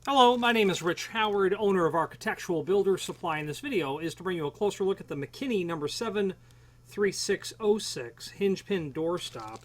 Hello, my name is Rich Howard, owner of Architectural Builders Supply, and this video is to bring you a closer look at the McKinney number 73606 hinge pin doorstop.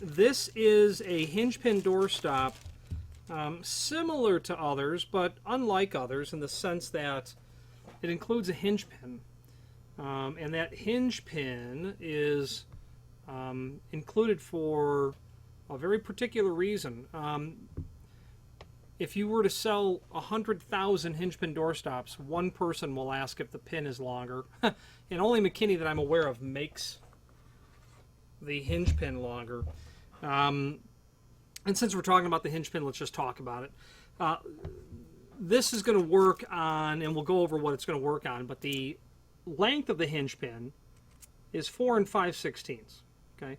This is a hinge pin doorstop similar to others, but unlike others in the sense that it includes a hinge pin. And that hinge pin is included for a very particular reason. If you were to sell 100,000 hinge pin doorstops, one person will ask if the pin is longer. And only McKinney that I'm aware of makes the hinge pin longer. And since we're talking about the hinge pin, let's just talk about it. This is going to work on, and we'll go over what it's going to work on, but the length of the hinge pin is 4 5/16. Okay.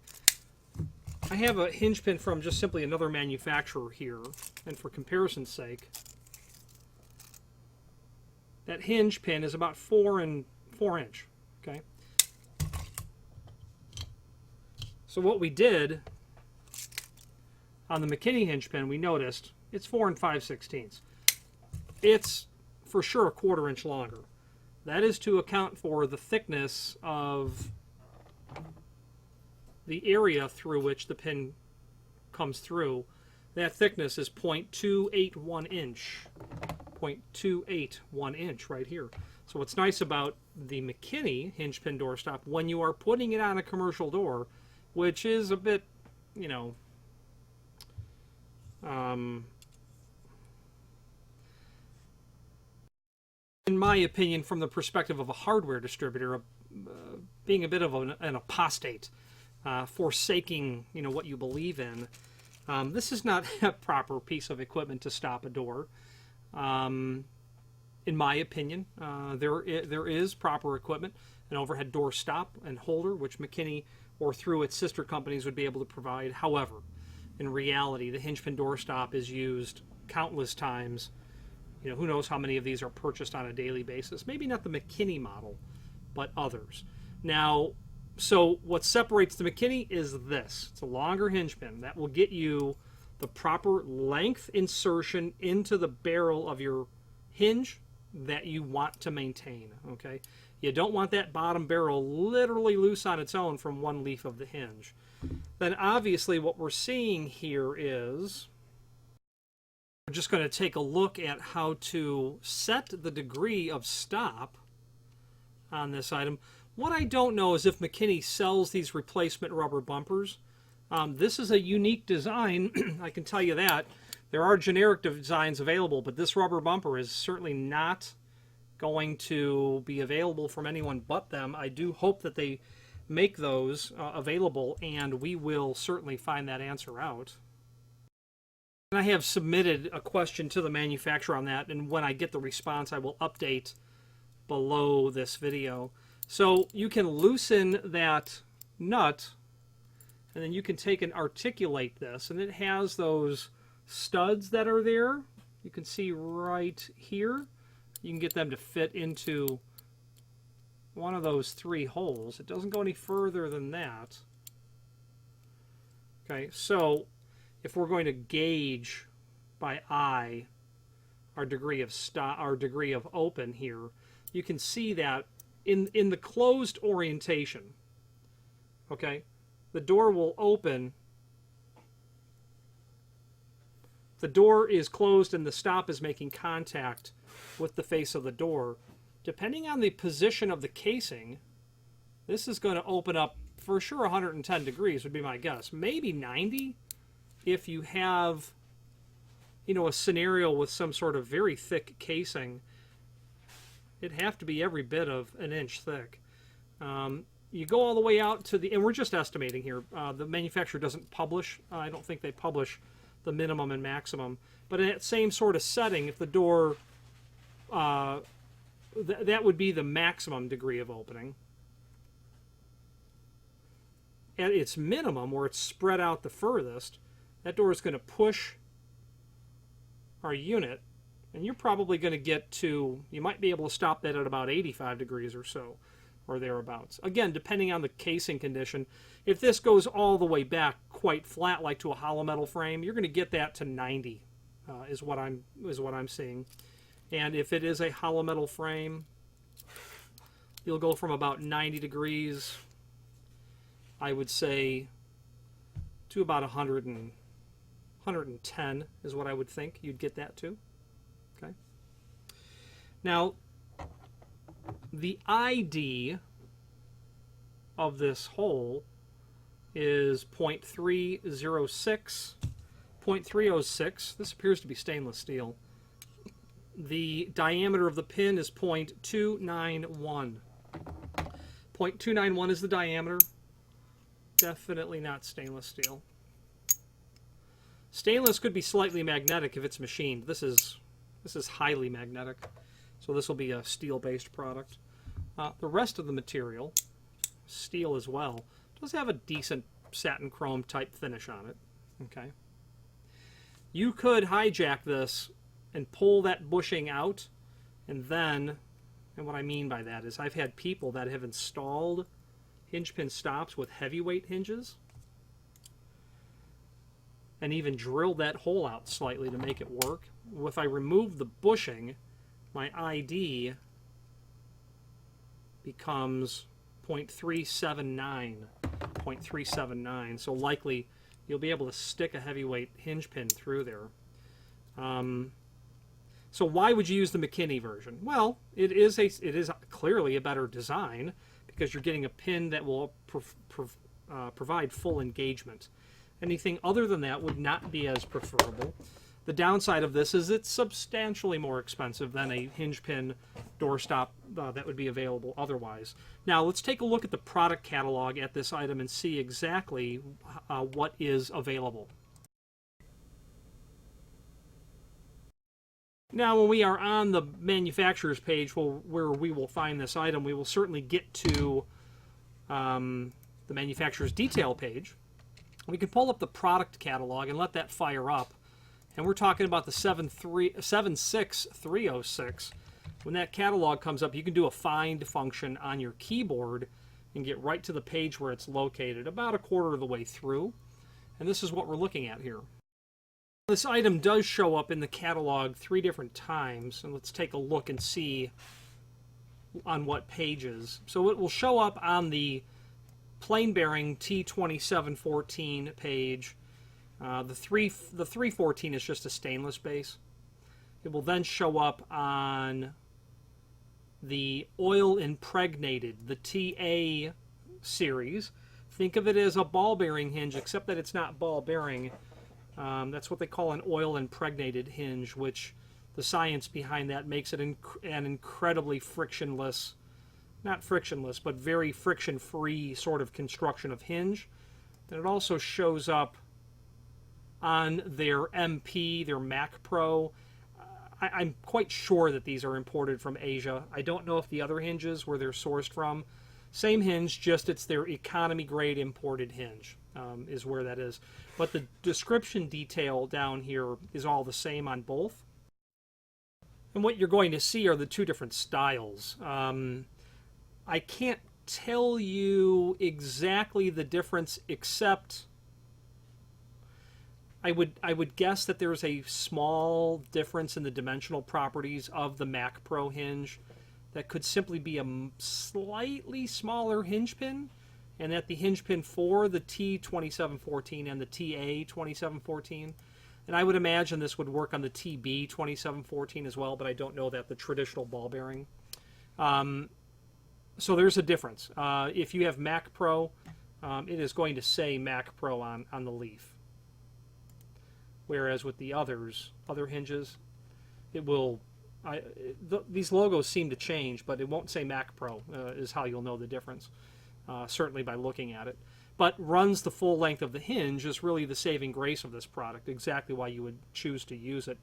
I have a hinge pin from just simply another manufacturer here, and for comparison's sake, that hinge pin is about 4 4". Okay. So what we did on the McKinney hinge pin, we noticed it's 4 5/16. It's for sure a 1/4 inch longer. That is to account for the thickness of the area through which the pin comes through. That thickness is 0.281 inch. 0.281 inch right here. So what's nice about the McKinney hinge pin doorstop, when you are putting it on a commercial door, which is a bit, you know, in my opinion, from the perspective of a hardware distributor, being a bit of an apostate, forsaking, you know, what you believe in. This is not a proper piece of equipment to stop a door. In my opinion, there is proper equipment, an overhead door stop and holder, which McKinney or through its sister companies would be able to provide. However, in reality, the hinge pin door stop is used countless times. You know, who knows how many of these are purchased on a daily basis. Maybe not the McKinney model, but others. Now, so what separates the McKinney is this. It's a longer hinge pin. That will get you the proper length insertion into the barrel of your hinge that you want to maintain. Okay, you don't want that bottom barrel literally loose on its own from one leaf of the hinge. Then obviously what we're seeing here is we're just going to take a look at how to set the degree of stop on this item. What I don't know is if McKinney sells these replacement rubber bumpers. This is a unique design, I can tell you that. There are generic designs available, but this rubber bumper is certainly not going to be available from anyone but them. I do hope that they make those available, and we will certainly find that answer out. And I have submitted a question to the manufacturer on that, and when I get the response, I will update below this video. So you can loosen that nut, and then you can take and articulate this, and it has those studs that are there. You can see right here. You can get them to fit into one of those 3 holes. It doesn't go any further than that. Okay, so if we're going to gauge by eye our degree of open here, you can see that in the closed orientation, okay, the door will open. The door is closed and the stop is making contact with the face of the door. Depending on the position of the casing, this is going to open up for sure 110 degrees would be my guess. Maybe 90 if you have, you know, a scenario with some sort of very thick casing. It'd have to be every bit of an inch thick. You go all the way out to the, and we're just estimating here. The manufacturer doesn't publish. I don't think they publish the minimum and maximum. But in that same sort of setting, if the door, that would be the maximum degree of opening. At its minimum, where it's spread out the furthest, that door is going to push our unit, and you're probably going to get to, you might be able to stop that at about 85 degrees or so, or thereabouts. Again, depending on the casing condition. If this goes all the way back quite flat, like to a hollow metal frame, you're going to get that to 90. is what I'm seeing. And if it is a hollow metal frame, you'll go from about 90 degrees, I would say, to about 110 is what I would think you'd get that to. Okay. Now, the ID of this hole is 0.306. 0.306. This appears to be stainless steel. The diameter of the pin is 0.291. 0.291 is the diameter. Definitely not stainless steel. Stainless could be slightly magnetic if it's machined. This is highly magnetic, so this will be a steel-based product. The rest of the material, steel as well, does have a decent satin chrome type finish on it. Okay. You could hijack this and pull that bushing out, and what I mean by that is I've had people that have installed hinge pin stops with heavyweight hinges and even drilled that hole out slightly to make it work. If I remove the bushing, my ID becomes 0.379. 0.379. So likely you'll be able to stick a heavyweight hinge pin through there. So why would you use the McKinney version? Well, it is clearly a better design because you're getting a pin that will provide full engagement. Anything other than that would not be as preferable. The downside of this is it's substantially more expensive than a hinge pin doorstop that would be available otherwise. Now let's take a look at the product catalog at this item and see exactly what is available. Now when we are on the manufacturer's page where we will find this item, we will certainly get to the manufacturer's detail page. We can pull up the product catalog and let that fire up. And we're talking about the 76306. When that catalog comes up, you can do a find function on your keyboard and get right to the page where it's located, about a quarter of the way through. And this is what we're looking at here. This item does show up in the catalog 3 different times, and let's take a look and see on what pages. So it will show up on the plain bearing T2714 page. The 314 is just a stainless base. It will then show up on the oil impregnated, the TA series. Think of it as a ball bearing hinge, except that it's not ball bearing. That's what they call an oil impregnated hinge, which the science behind that makes it an incredibly frictionless, not frictionless, but very friction-free sort of construction of hinge. Then it also shows up on their MP, their Mac Pro. I'm quite sure that these are imported from Asia. I don't know if the other hinges, where they're sourced from. Same hinge, just it's their economy grade imported hinge is where that is. But the description detail down here is all the same on both. And what you're going to see are the 2 different styles. I can't tell you exactly the difference, except I would guess that there's a small difference in the dimensional properties of the Mac Pro hinge that could simply be a slightly smaller hinge pin, and that the hinge pin for the T2714 and the TA2714, and I would imagine this would work on the TB2714 as well, but I don't know that, the traditional ball bearing. So there's a difference. If you have Mac Pro, it is going to say Mac Pro on the leaf. Whereas with the other hinges, it will, these logos seem to change, but it won't say Mac Pro is how you'll know the difference, certainly by looking at it. But runs the full length of the hinge is really the saving grace of this product, exactly why you would choose to use it.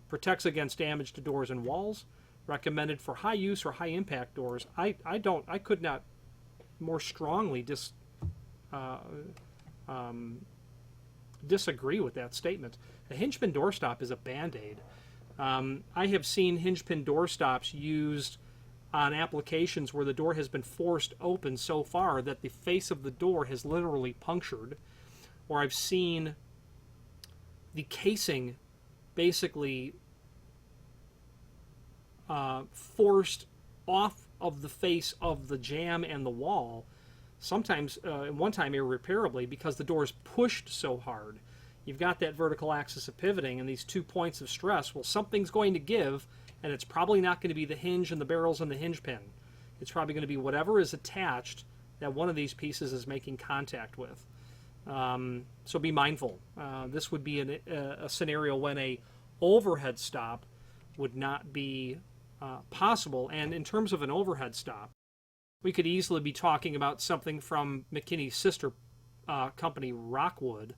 Protects against damage to doors and walls, recommended for high use or high impact doors. I could not more strongly disagree with that statement. A hinge pin doorstop is a band-aid. I have seen hinge pin doorstops used on applications where the door has been forced open so far that the face of the door has literally punctured, or I've seen the casing basically forced off of the face of the jamb and the wall, sometimes, one time irreparably, because the door is pushed so hard. You've got that vertical axis of pivoting and these 2 points of stress. Well, something's going to give, and it's probably not going to be the hinge and the barrels and the hinge pin. It's probably going to be whatever is attached that one of these pieces is making contact with. So be mindful. This would be a scenario when a overhead stop would not be possible. And in terms of an overhead stop, we could easily be talking about something from McKinney's sister company, Rockwood.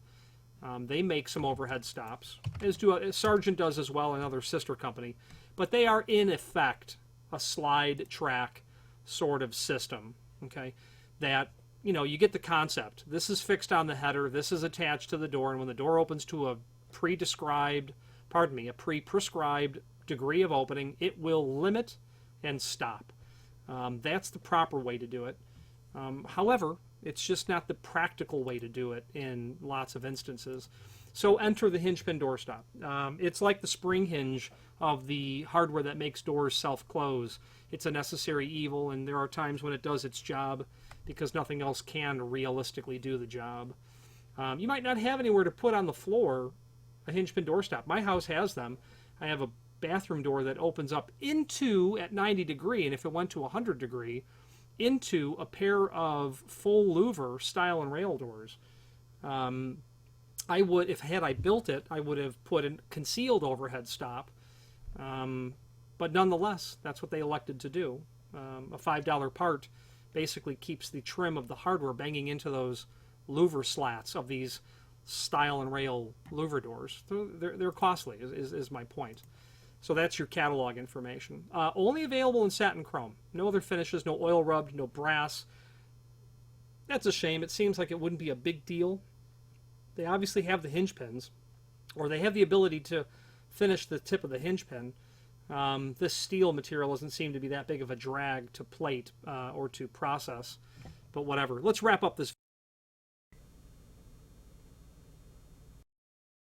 They make some overhead stops, as Sargent does as well, another sister company. But they are, in effect, a slide track sort of system, okay? That, you know, you get the concept. This is fixed on the header. This is attached to the door. And when the door opens to a pre-prescribed degree of opening, it will limit and stop. That's the proper way to do it. However, it's just not the practical way to do it in lots of instances. So enter the hinge pin door stop. It's like the spring hinge of the hardware that makes doors self-close. It's a necessary evil, and there are times when it does its job because nothing else can realistically do the job. You might not have anywhere to put on the floor a hinge pin door stop. My house has them. I have a bathroom door that opens up into, at 90 degree, and if it went to 100 degree, into a pair of full louver stile and rail doors. I would, had I built it, I would have put a concealed overhead stop. But nonetheless, that's what they elected to do. A $5 part basically keeps the trim of the hardware banging into those louver slats of these stile and rail louver doors. They're costly, is my point. So that's your catalog information. Only available in satin chrome. No other finishes, no oil rubbed, no brass. That's a shame. It seems like it wouldn't be a big deal. They obviously have the hinge pins, or they have the ability to finish the tip of the hinge pin. This steel material doesn't seem to be that big of a drag to plate or to process, but whatever. Let's wrap up this.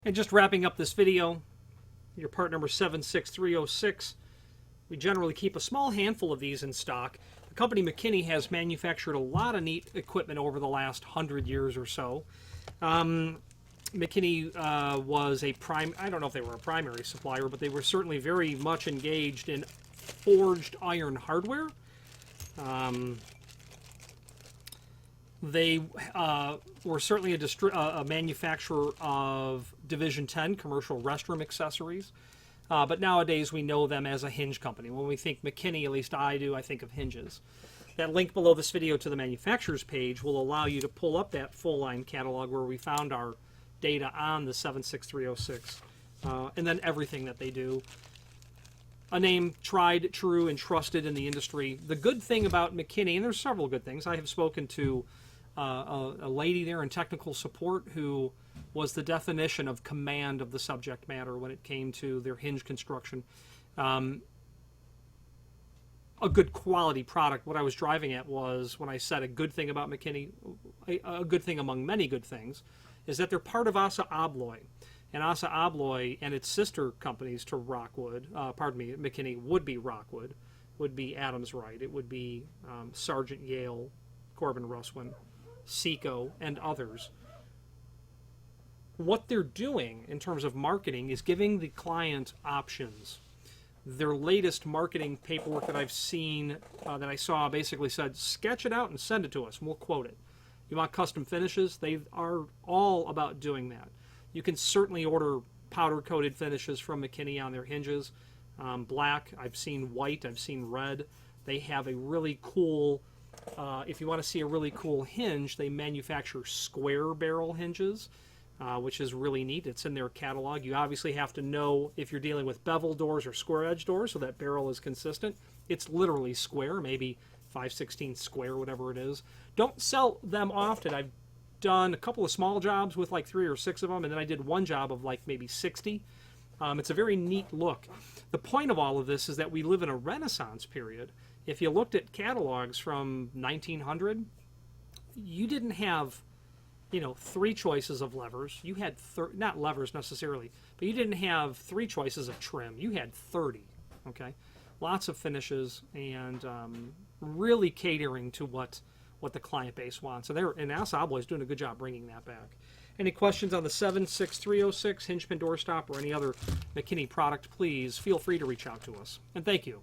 And just wrapping up this video, your part number 76306. We generally keep a small handful of these in stock. The company McKinney has manufactured a lot of neat equipment over the last 100 years or so. McKinney was I don't know if they were a primary supplier, but they were certainly very much engaged in forged iron hardware. They were certainly a manufacturer of Division 10 commercial restroom accessories. But nowadays we know them as a hinge company. When we think McKinney, at least I do, I think of hinges. That link below this video to the manufacturer's page will allow you to pull up that full line catalog where we found our data on the 76306 and then everything that they do. A name tried, true, and trusted in the industry. The good thing about McKinney, and there's several good things, I have spoken to a lady there in technical support who was the definition of command of the subject matter when it came to their hinge construction. A good quality product. What I was driving at was, when I said a good thing about McKinney, a good thing among many good things, is that they're part of Assa Abloy. And Assa Abloy and its sister companies to Rockwood, McKinney would be Rockwood, would be Adams Wright, it would be Sargent Yale, Corbin Russwin, Seco, and others. What they're doing in terms of marketing is giving the client options. Their latest marketing paperwork that I've seen, that I saw, basically said, sketch it out and send it to us, and we'll quote it. You want custom finishes? They are all about doing that. You can certainly order powder-coated finishes from McKinney on their hinges. Black, I've seen white, I've seen red. They have a really cool, if you want to see a really cool hinge, they manufacture square barrel hinges, which is really neat. It's in their catalog. You obviously have to know if you're dealing with bevel doors or square edge doors so that barrel is consistent. It's literally square, maybe 5/16 square, whatever it is. Don't sell them often. I've done a couple of small jobs with like 3 or 6 of them, and then I did one job of like maybe 60. It's a very neat look. The point of all of this is that we live in a Renaissance period. If you looked at catalogs from 1900, you didn't have 3 choices of levers. You had not levers necessarily, but you didn't have 3 choices of trim. You had 30. Okay, lots of finishes, and really catering to what the client base wants. And Asa Abloy is doing a good job bringing that back. Any questions on the 76306 hinge pin doorstop or any other McKinney product, please feel free to reach out to us. And thank you.